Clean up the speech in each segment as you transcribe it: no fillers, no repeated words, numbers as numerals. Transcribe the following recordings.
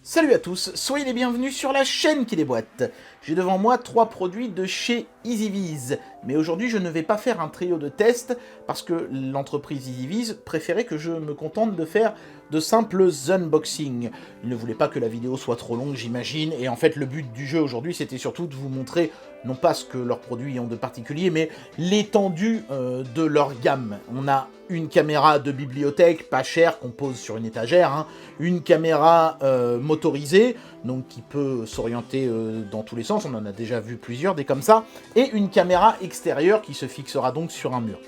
Salut à tous, soyez les bienvenus sur la chaîne qui déboîte. J'ai devant moi 3 produits de chez EasyViz, mais aujourd'hui je ne vais pas faire un trio de tests parce que l'entreprise EasyViz préférait que je me contente de faire de simples unboxings. Ils ne voulaient pas que la vidéo soit trop longue, j'imagine, et en fait le but du jeu aujourd'hui c'était surtout de vous montrer non pas ce que leurs produits ont de particulier, mais l'étendue de leur gamme. On a une caméra de bibliothèque pas chère qu'on pose sur une étagère, une caméra motorisée, donc qui peut s'orienter dans tous les sens, on en a déjà vu plusieurs des comme ça, et une caméra extérieure qui se fixera donc sur un mur.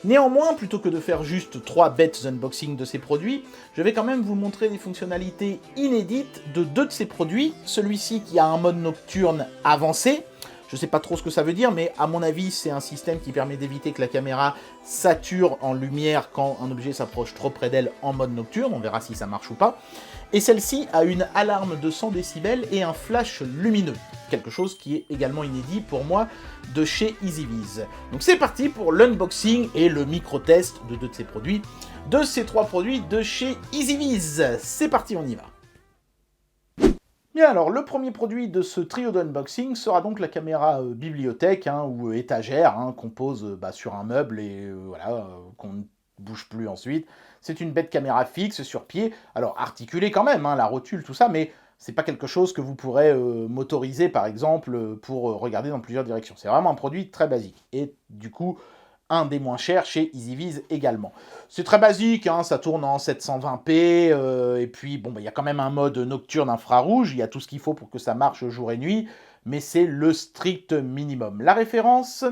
Néanmoins, plutôt que de faire juste 3 bêtes unboxing de ces produits, je vais quand même vous montrer des fonctionnalités inédites de 2 de ces produits, celui-ci qui a un mode nocturne avancé. Je sais pas trop ce que ça veut dire, mais à mon avis, c'est un système qui permet d'éviter que la caméra sature en lumière quand un objet s'approche trop près d'elle en mode nocturne. On verra si ça marche ou pas. Et celle-ci a une alarme de 100 décibels et un flash lumineux. Quelque chose qui est également inédit pour moi de chez EasyViz. Donc c'est parti pour l'unboxing et le micro-test de 2 de ces produits. De ces 3 produits de chez EasyViz. C'est parti, on y va. Bien alors, le premier produit de ce trio d'unboxing sera donc la caméra bibliothèque ou étagère qu'on pose sur un meuble et voilà, qu'on ne bouge plus ensuite. C'est une bête caméra fixe sur pied, alors articulée quand même, la rotule, tout ça, mais c'est pas quelque chose que vous pourrez motoriser par exemple pour regarder dans plusieurs directions. C'est vraiment un produit très basique et du coup un des moins chers chez EasyViz également. C'est très basique, ça tourne en 720p, et puis bon, il y a quand même un mode nocturne infrarouge, il y a tout ce qu'il faut pour que ça marche jour et nuit, mais c'est le strict minimum. La référence,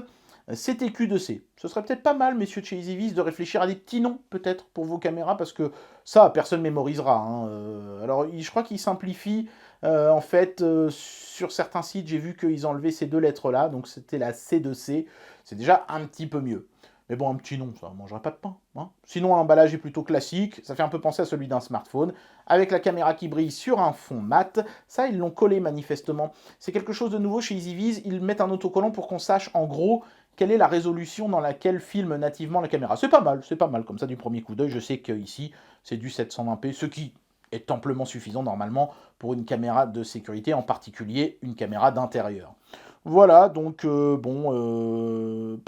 c'est TQ2C. Ce serait peut-être pas mal, messieurs de chez EasyViz, de réfléchir à des petits noms, peut-être, pour vos caméras, parce que ça, personne mémorisera. Alors, je crois qu'ils simplifient, en fait, sur certains sites, j'ai vu qu'ils enlevaient ces 2 lettres-là, donc c'était la C2C. C'est déjà un petit peu mieux. Mais bon, un petit nom, ça ne mangerait pas de pain. Sinon, l'emballage est plutôt classique, ça fait un peu penser à celui d'un smartphone, avec la caméra qui brille sur un fond mat. Ça, ils l'ont collé manifestement. C'est quelque chose de nouveau chez EasyViz, ils mettent un autocollant pour qu'on sache en gros quelle est la résolution dans laquelle filme nativement la caméra. C'est pas mal, comme ça du premier coup d'œil. Je sais qu'ici, c'est du 720p, ce qui est amplement suffisant normalement pour une caméra de sécurité, en particulier une caméra d'intérieur. Voilà, donc il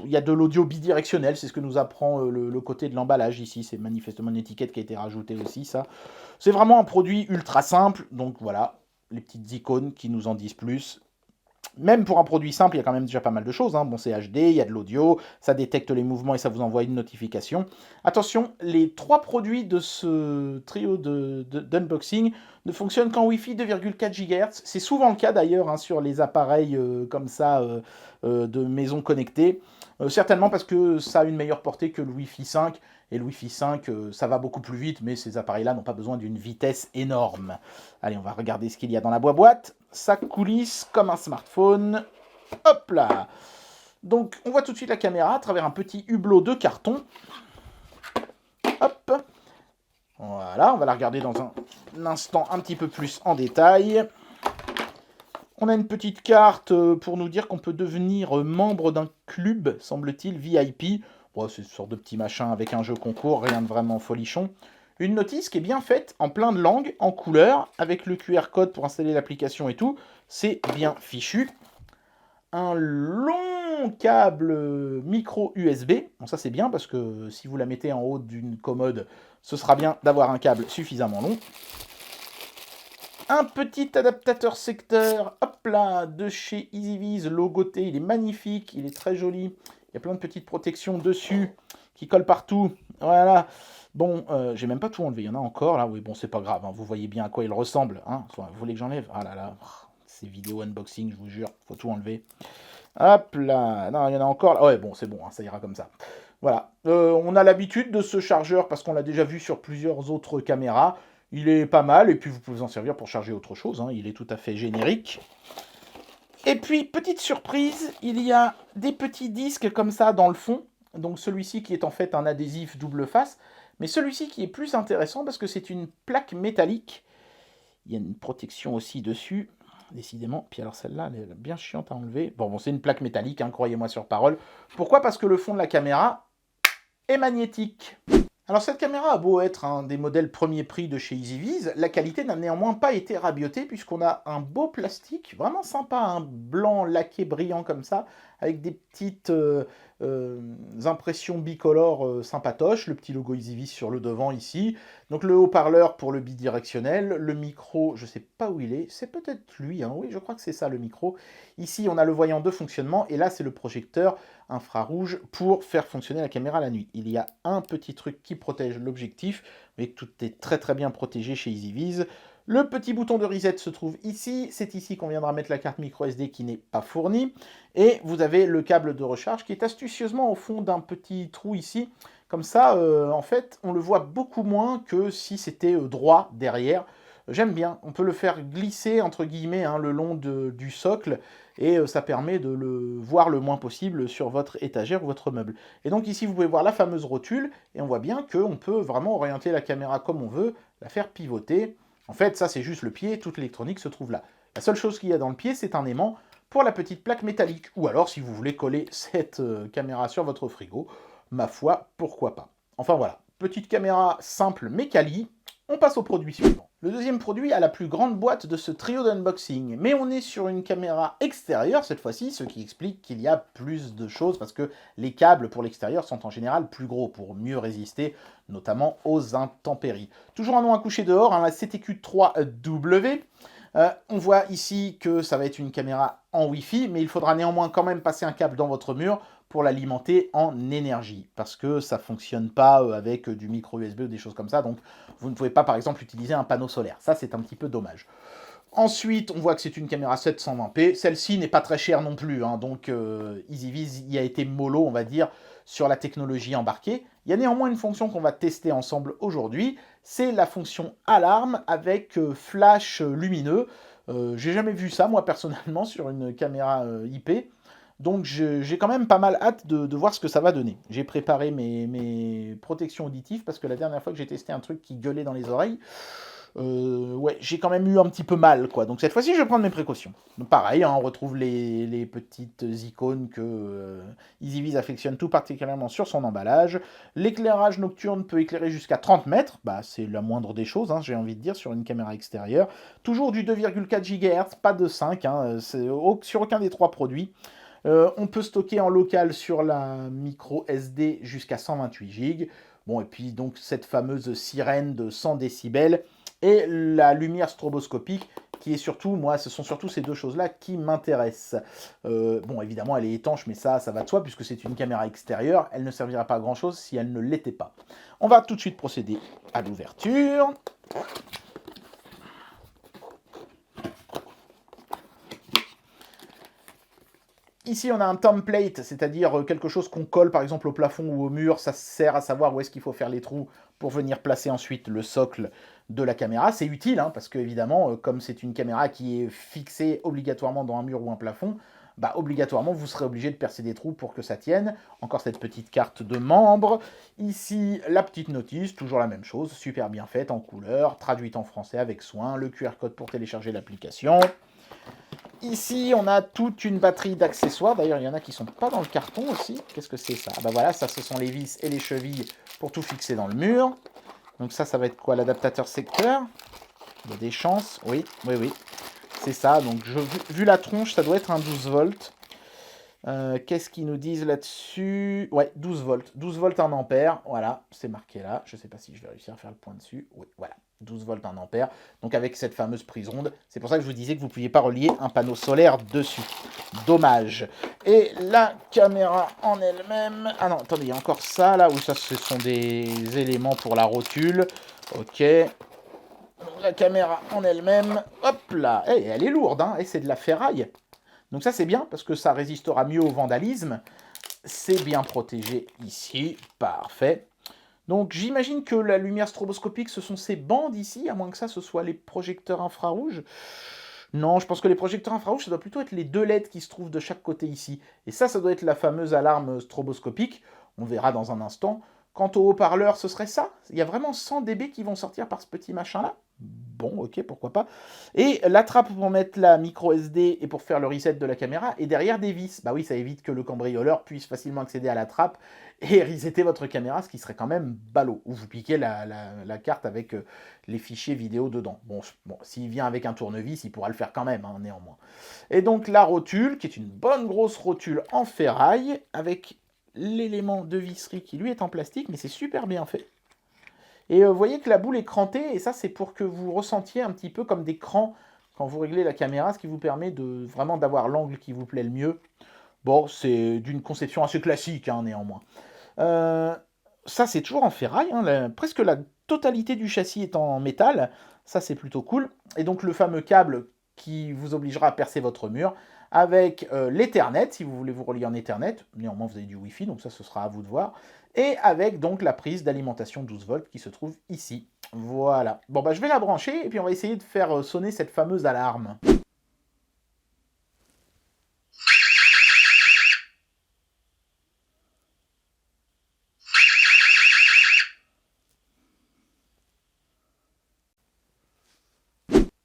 y a de l'audio bidirectionnel, c'est ce que nous apprend le côté de l'emballage ici, c'est manifestement une étiquette qui a été rajoutée aussi, ça. C'est vraiment un produit ultra simple, donc voilà, les petites icônes qui nous en disent plus. Même pour un produit simple, il y a quand même déjà pas mal de choses. Bon, c'est HD, il y a de l'audio, ça détecte les mouvements et ça vous envoie une notification. Attention, les 3 produits de ce trio d'unboxing ne fonctionnent qu'en Wi-Fi 2,4 GHz. C'est souvent le cas d'ailleurs sur les appareils comme ça de maisons connectées. Certainement parce que ça a une meilleure portée que le Wi-Fi 5. Et le Wi-Fi 5, ça va beaucoup plus vite, mais ces appareils-là n'ont pas besoin d'une vitesse énorme. Allez, on va regarder ce qu'il y a dans la boîte. Ça coulisse comme un smartphone. Hop là! Donc, on voit tout de suite la caméra à travers un petit hublot de carton. Hop! Voilà, on va la regarder dans un instant un petit peu plus en détail. On a une petite carte pour nous dire qu'on peut devenir membre d'un club, semble-t-il, VIP. Bon, c'est une sorte de petit machin avec un jeu concours, rien de vraiment folichon. Une notice qui est bien faite, en plein de langues, en couleur, avec le QR code pour installer l'application et tout. C'est bien fichu. Un long câble micro USB. Bon, ça c'est bien parce que si vous la mettez en haut d'une commode, ce sera bien d'avoir un câble suffisamment long. Un petit adaptateur secteur, hop là, de chez EasyViz, logoté, il est magnifique, il est très joli. Il y a plein de petites protections dessus qui collent partout. Voilà. Bon, j'ai même pas tout enlevé, il y en a encore là. Oui, bon, c'est pas grave, vous voyez bien à quoi il ressemble. Vous voulez que j'enlève? Ah là là, ces vidéos unboxing, je vous jure, faut tout enlever. Hop là, non, il y en a encore là. Ouais, bon, c'est bon, ça ira comme ça. Voilà. On a l'habitude de ce chargeur parce qu'on l'a déjà vu sur plusieurs autres caméras. Il est pas mal, et puis vous pouvez en servir pour charger autre chose, il est tout à fait générique. Et puis, petite surprise, il y a des petits disques comme ça dans le fond, donc celui-ci qui est en fait un adhésif double face, mais celui-ci qui est plus intéressant parce que c'est une plaque métallique. Il y a une protection aussi dessus, décidément. Puis alors celle-là, elle est bien chiante à enlever. Bon, c'est une plaque métallique, croyez-moi sur parole. Pourquoi? Parce que le fond de la caméra est magnétique. Alors cette caméra a beau être un des modèles premier prix de chez EasyViz, la qualité n'a néanmoins pas été rabiotée puisqu'on a un beau plastique, vraiment sympa, un blanc laqué brillant comme ça, avec des petites impressions bicolores sympatoches, le petit logo EasyViz sur le devant ici, donc le haut-parleur pour le bidirectionnel, le micro, je sais pas où il est, c'est peut-être lui, hein, oui je crois que c'est ça le micro. Ici on a le voyant de fonctionnement et là c'est le projecteur infrarouge pour faire fonctionner la caméra la nuit. Il y a un petit truc qui protège l'objectif, mais tout est très très bien protégé chez EasyViz. Le petit bouton de reset se trouve ici, c'est ici qu'on viendra mettre la carte micro SD qui n'est pas fournie, et vous avez le câble de recharge qui est astucieusement au fond d'un petit trou ici, comme ça en fait on le voit beaucoup moins que si c'était droit derrière. J'aime bien, on peut le faire glisser entre guillemets hein, le long du socle et ça permet de le voir le moins possible sur votre étagère ou votre meuble. Et donc ici vous pouvez voir la fameuse rotule et on voit bien qu'on peut vraiment orienter la caméra comme on veut, la faire pivoter. En fait ça c'est juste le pied, toute l'électronique se trouve là. La seule chose qu'il y a dans le pied c'est un aimant pour la petite plaque métallique. Ou alors si vous voulez coller cette caméra sur votre frigo, ma foi pourquoi pas. Enfin voilà, petite caméra simple mais quali. On passe au produit suivant. Le deuxième produit a la plus grande boîte de ce trio d'unboxing, mais on est sur une caméra extérieure cette fois-ci, ce qui explique qu'il y a plus de choses, parce que les câbles pour l'extérieur sont en général plus gros pour mieux résister, notamment aux intempéries. Toujours un nom à coucher dehors, hein, la CTQ3W. On voit ici que ça va être une caméra en Wi-Fi, mais il faudra néanmoins quand même passer un câble dans votre mur pour l'alimenter en énergie, parce que ça ne fonctionne pas avec du micro USB ou des choses comme ça, donc vous ne pouvez pas par exemple utiliser un panneau solaire, ça c'est un petit peu dommage. Ensuite, on voit que c'est une caméra 720p, celle-ci n'est pas très chère non plus, hein, donc EasyViz y a été mollo, on va dire, sur la technologie embarquée. Il y a néanmoins une fonction qu'on va tester ensemble aujourd'hui, c'est la fonction alarme avec flash lumineux. J'ai jamais vu ça, moi, personnellement, sur une caméra IP. Donc j'ai quand même pas mal hâte de voir ce que ça va donner. J'ai préparé mes protections auditives, parce que la dernière fois que j'ai testé un truc qui gueulait dans les oreilles, ouais, j'ai quand même eu un petit peu mal, quoi. Donc cette fois-ci, je vais prendre mes précautions. Donc, pareil, hein, on retrouve les petites icônes que EasyViz affectionne tout particulièrement sur son emballage. L'éclairage nocturne peut éclairer jusqu'à 30 mètres. Bah, c'est la moindre des choses, hein, j'ai envie de dire, sur une caméra extérieure. Toujours du 2,4 GHz, pas de 5, hein, sur aucun des trois produits. On peut stocker en local sur la micro SD jusqu'à 128 Go. Bon, et puis donc cette fameuse sirène de 100 décibels et la lumière stroboscopique qui est surtout, moi, ce sont surtout ces deux choses-là qui m'intéressent. Bon, évidemment, elle est étanche, mais ça va de soi, puisque c'est une caméra extérieure, elle ne servira pas à grand-chose si elle ne l'était pas. On va tout de suite procéder à l'ouverture. Ici, on a un template, c'est-à-dire quelque chose qu'on colle par exemple au plafond ou au mur. Ça sert à savoir où est-ce qu'il faut faire les trous pour venir placer ensuite le socle de la caméra. C'est utile, hein, parce que évidemment, comme c'est une caméra qui est fixée obligatoirement dans un mur ou un plafond, bah, obligatoirement, vous serez obligé de percer des trous pour que ça tienne. Encore cette petite carte de membre. Ici, la petite notice, toujours la même chose, super bien faite, en couleur, traduite en français avec soin. Le QR code pour télécharger l'application. Ici, on a toute une batterie d'accessoires. D'ailleurs, il y en a qui ne sont pas dans le carton aussi. Qu'est-ce que c'est ça? Ah bah voilà, ça, ce sont les vis et les chevilles pour tout fixer dans le mur. Donc ça va être quoi? L'adaptateur secteur. Il y a des chances. Oui. C'est ça. Donc, vu la tronche, ça doit être un 12 volts. Qu'est-ce qu'ils nous disent là-dessus? Ouais, 12 volts. 12 volts 1 ampère. Voilà, c'est marqué là. Je ne sais pas si je vais réussir à faire le point dessus. Oui, voilà. 12 volts 1 ampère. Donc avec cette fameuse prise ronde. C'est pour ça que je vous disais que vous ne pouviez pas relier un panneau solaire dessus. Dommage. Et la caméra en elle-même... Ah non, attendez, il y a encore ça là. Où ça, ce sont des éléments pour la rotule. Ok. La caméra en elle-même. Hop là. Et elle est lourde, hein. Et c'est de la ferraille. Donc ça c'est bien parce que ça résistera mieux au vandalisme. C'est bien protégé ici, parfait. Donc j'imagine que la lumière stroboscopique ce sont ces bandes ici, à moins que ça ce soit les projecteurs infrarouges. Non, je pense que les projecteurs infrarouges ça doit plutôt être les deux LED qui se trouvent de chaque côté ici. Et ça doit être la fameuse alarme stroboscopique, on verra dans un instant. Quant au haut-parleur, ce serait ça? Il y a vraiment 100 dB qui vont sortir par ce petit machin là? Bon, ok, pourquoi pas. Et la trappe pour mettre la micro SD et pour faire le reset de la caméra est derrière des vis. Bah oui, ça évite que le cambrioleur puisse facilement accéder à la trappe et resetter votre caméra, ce qui serait quand même ballot. Ou vous piquez la carte avec les fichiers vidéo dedans. Bon, s'il vient avec un tournevis, il pourra le faire quand même, hein, néanmoins. Et donc la rotule, qui est une bonne grosse rotule en ferraille, avec l'élément de visserie qui lui est en plastique, mais c'est super bien fait. Et vous voyez que la boule est crantée, et ça c'est pour que vous ressentiez un petit peu comme des crans quand vous réglez la caméra, ce qui vous permet de vraiment d'avoir l'angle qui vous plaît le mieux. Bon, c'est d'une conception assez classique, hein, néanmoins. Ça c'est toujours en ferraille, hein, presque la totalité du châssis est en métal, ça c'est plutôt cool. Et donc le fameux câble qui vous obligera à percer votre mur, avec l'Ethernet, si vous voulez vous relier en Ethernet, néanmoins vous avez du Wi-Fi, donc ça ce sera à vous de voir, et avec donc la prise d'alimentation 12 volts qui se trouve ici. Voilà. Bon bah je vais la brancher, et puis on va essayer de faire sonner cette fameuse alarme.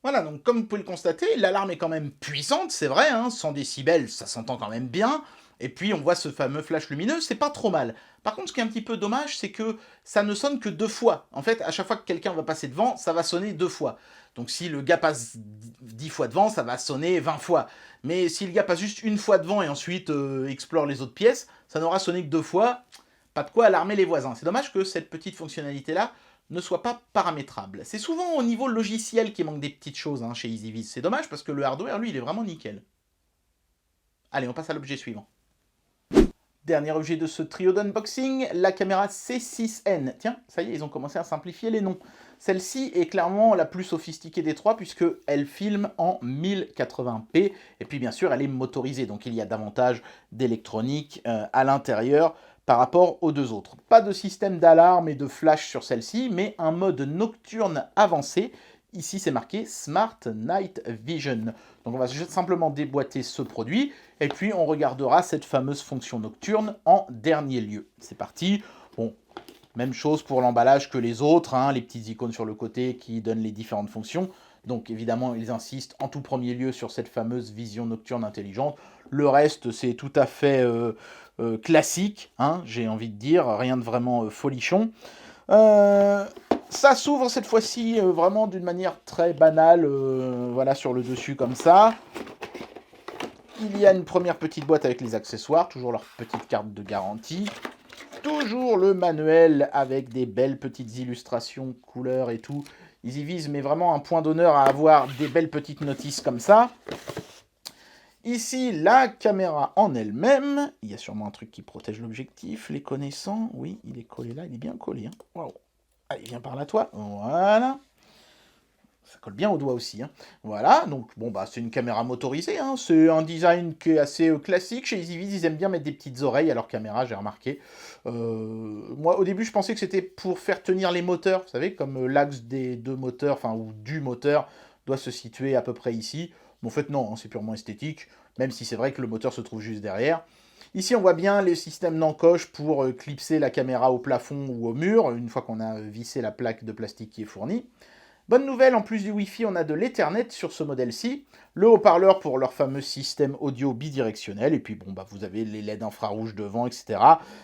Voilà, donc comme vous pouvez le constater, l'alarme est quand même puissante, c'est vrai, hein, 100 décibels, ça s'entend quand même bien. Et puis on voit ce fameux flash lumineux, c'est pas trop mal. Par contre, ce qui est un petit peu dommage, c'est que ça ne sonne que 2 fois. En fait, à chaque fois que quelqu'un va passer devant, ça va sonner 2 fois. Donc si le gars passe 10 fois devant, ça va sonner 20 fois. Mais si le gars passe juste une fois devant et ensuite explore les autres pièces, ça n'aura sonné que 2 fois. Pas de quoi alarmer les voisins. C'est dommage que cette petite fonctionnalité-là ne soit pas paramétrable. C'est souvent au niveau logiciel qu'il manque des petites choses, hein, chez EasyViz. C'est dommage parce que le hardware, lui, il est vraiment nickel. Allez, on passe à l'objet suivant. Dernier objet de ce trio d'unboxing, la caméra C6N. Tiens, ça y est, ils ont commencé à simplifier les noms. Celle-ci est clairement la plus sophistiquée des trois puisqu'elle filme en 1080p. Et puis bien sûr, elle est motorisée, donc il y a davantage d'électronique à l'intérieur par rapport aux deux autres. Pas de système d'alarme et de flash sur celle-ci, mais un mode nocturne avancé. Ici, c'est marqué Smart Night Vision. Donc on va simplement déboîter ce produit, et puis on regardera cette fameuse fonction nocturne en dernier lieu. C'est parti. Bon, même chose pour l'emballage que les autres, hein, les petites icônes sur le côté qui donnent les différentes fonctions. Donc évidemment, ils insistent en tout premier lieu sur cette fameuse vision nocturne intelligente. Le reste, c'est tout à fait classique, hein, j'ai envie de dire, rien de vraiment folichon. Ça s'ouvre cette fois-ci vraiment d'une manière très banale, voilà, sur le dessus comme ça. Il y a une première petite boîte avec les accessoires, toujours leur petite carte de garantie. Toujours le manuel avec des belles petites illustrations, couleurs et tout. EasyViz met vraiment un point d'honneur à avoir des belles petites notices comme ça. Ici, la caméra en elle-même. Il y a sûrement un truc qui protège l'objectif, les connaissants. Oui, il est collé là, il est bien collé. Hein. Wow. Allez, viens par là, toi. Voilà. Ça colle bien au doigt aussi. Hein. Voilà, donc bon, bah, c'est une caméra motorisée. Hein. C'est un design qui est assez classique. Chez EasyViz, ils aiment bien mettre des petites oreilles à leur caméra, j'ai remarqué. Moi, au début, je pensais que c'était pour faire tenir les moteurs. Vous savez, comme l'axe des deux moteurs, enfin, ou du moteur, doit se situer à peu près ici. Mais en fait, non, hein, c'est purement esthétique. Même si c'est vrai que le moteur se trouve juste derrière. Ici, on voit bien le système d'encoche pour clipser la caméra au plafond ou au mur, une fois qu'on a vissé la plaque de plastique qui est fournie. Bonne nouvelle, en plus du Wi-Fi, on a de l'Ethernet sur ce modèle-ci, le haut-parleur pour leur fameux système audio bidirectionnel, et puis bon, bah, vous avez les LED infrarouges devant, etc.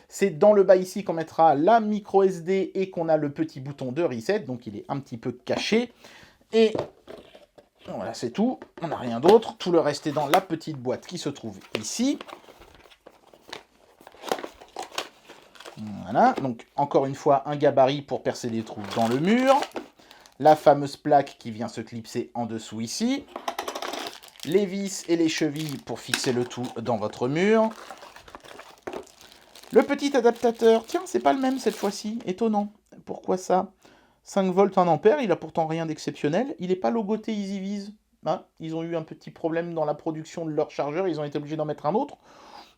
C'est dans le bas ici qu'on mettra la micro SD et qu'on a le petit bouton de reset, donc il est un petit peu caché. Et voilà, c'est tout, on n'a rien d'autre, tout le reste est dans la petite boîte qui se trouve ici. Voilà, donc encore une fois, un gabarit pour percer des trous dans le mur. La fameuse plaque qui vient se clipser en dessous ici. Les vis et les chevilles pour fixer le tout dans votre mur. Le petit adaptateur, tiens, c'est pas le même cette fois-ci, étonnant. Pourquoi ça? 5 volts 1 ampère, il a pourtant rien d'exceptionnel. Il n'est pas logoté EasyViz. Hein, ils ont eu un petit problème dans la production de leur chargeur, ils ont été obligés d'en mettre un autre.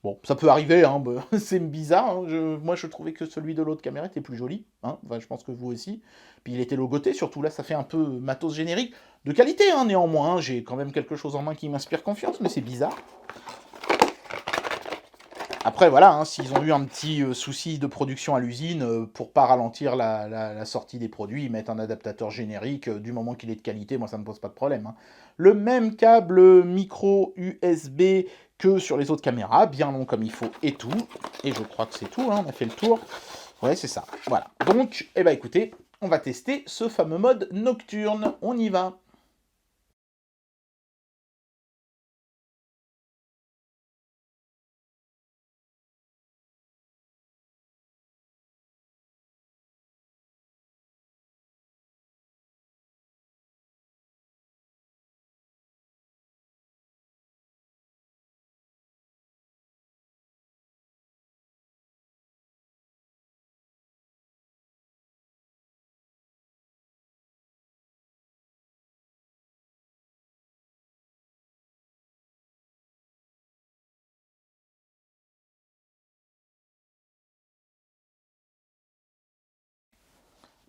Bon, ça peut arriver, hein, c'est bizarre. Hein, moi, je trouvais que celui de l'autre caméra était plus joli. Hein, enfin, je pense que vous aussi. Puis il était logoté, surtout là, ça fait un peu matos générique. De qualité, hein, néanmoins. Hein, j'ai quand même quelque chose en main qui m'inspire confiance, mais c'est bizarre. Après, voilà, hein, s'ils ont eu un petit souci de production à l'usine, pour pas ralentir la sortie des produits, ils mettent un adaptateur générique, du moment qu'il est de qualité, moi ça me pose pas de problème. Hein. Le même câble micro USB que sur les autres caméras, bien long comme il faut et tout. Et je crois que c'est tout, hein, on a fait le tour. Ouais, c'est ça, voilà. Donc, eh ben écoutez, on va tester ce fameux mode nocturne, on y va.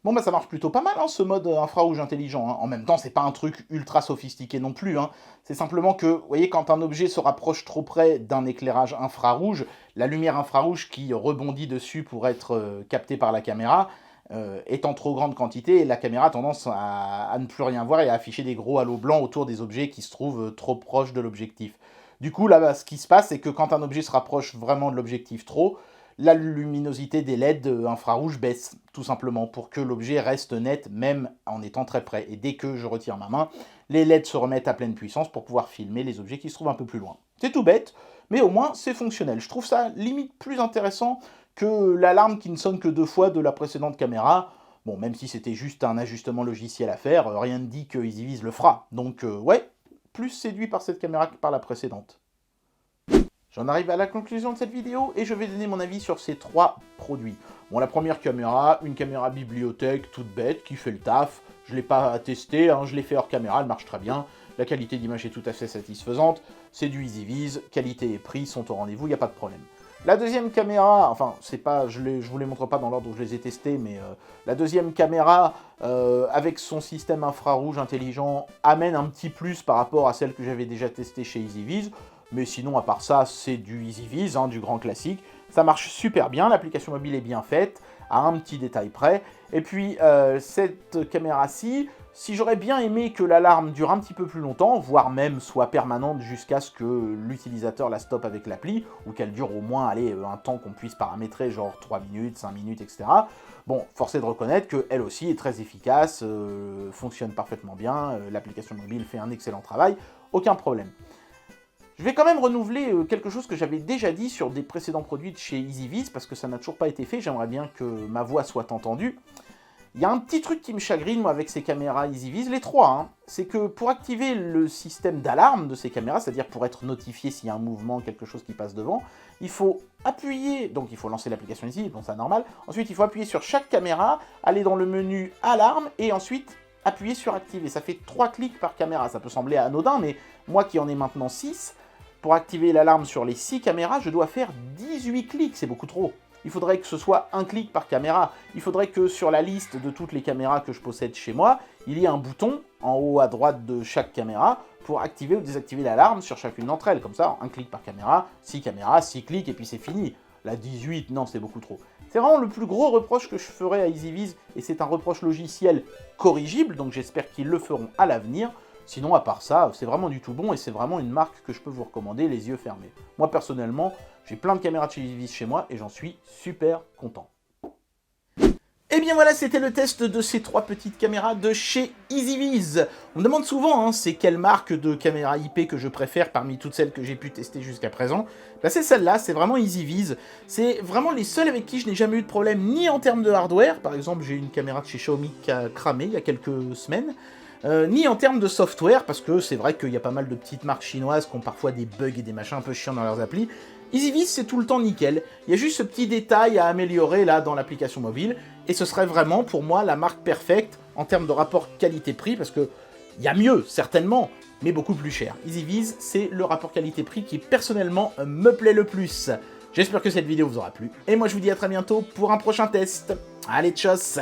Bon bah ça marche plutôt pas mal hein, ce mode infrarouge intelligent. Hein. En même temps, c'est pas un truc ultra sophistiqué non plus. Hein. C'est simplement que, vous voyez, quand un objet se rapproche trop près d'un éclairage infrarouge, la lumière infrarouge qui rebondit dessus pour être captée par la caméra est en trop grande quantité, et la caméra a tendance à ne plus rien voir et à afficher des gros halos blancs autour des objets qui se trouvent trop proches de l'objectif. Du coup, là, ce qui se passe, c'est que quand un objet se rapproche vraiment de l'objectif trop, la luminosité des LED infrarouges baisse, tout simplement, pour que l'objet reste net, même en étant très près. Et dès que je retire ma main, les LED se remettent à pleine puissance pour pouvoir filmer les objets qui se trouvent un peu plus loin. C'est tout bête, mais au moins c'est fonctionnel. Je trouve ça limite plus intéressant que l'alarme qui ne sonne que 2 fois de la précédente caméra. Bon, même si c'était juste un ajustement logiciel à faire, rien ne dit que EasyViz le fera. Donc ouais, plus séduit par cette caméra que par la précédente. J'en arrive à la conclusion de cette vidéo et je vais donner mon avis sur ces 3 produits. Bon, la première caméra, une caméra bibliothèque toute bête qui fait le taf. Je ne l'ai pas testée, hein, je l'ai fait hors caméra, elle marche très bien. La qualité d'image est tout à fait satisfaisante. C'est du EasyViz, qualité et prix sont au rendez-vous, il n'y a pas de problème. La deuxième caméra, enfin, c'est pas, je vous les montre pas dans l'ordre où je les ai testés, mais la deuxième caméra, avec son système infrarouge intelligent, amène un petit plus par rapport à celle que j'avais déjà testée chez EasyViz. Mais sinon, à part ça, c'est du EasyViz, hein, du grand classique. Ça marche super bien, l'application mobile est bien faite, à un petit détail près. Et puis, cette caméra-ci, si j'aurais bien aimé que l'alarme dure un petit peu plus longtemps, voire même soit permanente jusqu'à ce que l'utilisateur la stoppe avec l'appli, ou qu'elle dure au moins un temps qu'on puisse paramétrer, genre 3 minutes, 5 minutes, etc. Bon, force est de reconnaître qu'elle aussi est très efficace, fonctionne parfaitement bien, l'application mobile fait un excellent travail, aucun problème. Je vais quand même renouveler quelque chose que j'avais déjà dit sur des précédents produits de chez EasyViz, parce que ça n'a toujours pas été fait, j'aimerais bien que ma voix soit entendue. Il y a un petit truc qui me chagrine, moi, avec ces caméras EasyViz, les 3, hein, c'est que pour activer le système d'alarme de ces caméras, c'est-à-dire pour être notifié s'il y a un mouvement, quelque chose qui passe devant, il faut appuyer, donc il faut lancer l'application ici, bon c'est normal, ensuite il faut appuyer sur chaque caméra, aller dans le menu alarme, et ensuite appuyer sur activer. Ça fait 3 clics par caméra, ça peut sembler anodin, mais moi qui en ai maintenant 6, pour activer l'alarme sur les 6 caméras, je dois faire 18 clics, c'est beaucoup trop. Il faudrait que ce soit un clic par caméra. Il faudrait que sur la liste de toutes les caméras que je possède chez moi, il y ait un bouton en haut à droite de chaque caméra pour activer ou désactiver l'alarme sur chacune d'entre elles. Comme ça, un clic par caméra, 6 caméras, 6 clics et puis c'est fini. La 18, non, c'est beaucoup trop. C'est vraiment le plus gros reproche que je ferai à EasyViz, et c'est un reproche logiciel corrigible, donc j'espère qu'ils le feront à l'avenir. Sinon, à part ça, c'est vraiment du tout bon et c'est vraiment une marque que je peux vous recommander les yeux fermés. Moi, personnellement, j'ai plein de caméras de chez EasyViz chez moi et j'en suis super content. Et bien voilà, c'était le test de ces 3 petites caméras de chez EasyViz. On me demande souvent, hein, c'est quelle marque de caméra IP que je préfère parmi toutes celles que j'ai pu tester jusqu'à présent. Là, c'est celle-là, c'est vraiment EasyViz. C'est vraiment les seuls avec qui je n'ai jamais eu de problème, ni en termes de hardware. Par exemple, j'ai une caméra de chez Xiaomi qui a cramé il y a quelques semaines. Ni en termes de software, parce que c'est vrai qu'il y a pas mal de petites marques chinoises qui ont parfois des bugs et des machins un peu chiants dans leurs applis. EasyViz, c'est tout le temps nickel. Il y a juste ce petit détail à améliorer là dans l'application mobile, et ce serait vraiment pour moi la marque parfaite en termes de rapport qualité-prix, parce que il y a mieux, certainement, mais beaucoup plus cher. EasyViz, c'est le rapport qualité-prix qui personnellement me plaît le plus. J'espère que cette vidéo vous aura plu, et moi je vous dis à très bientôt pour un prochain test. Allez, tchuss!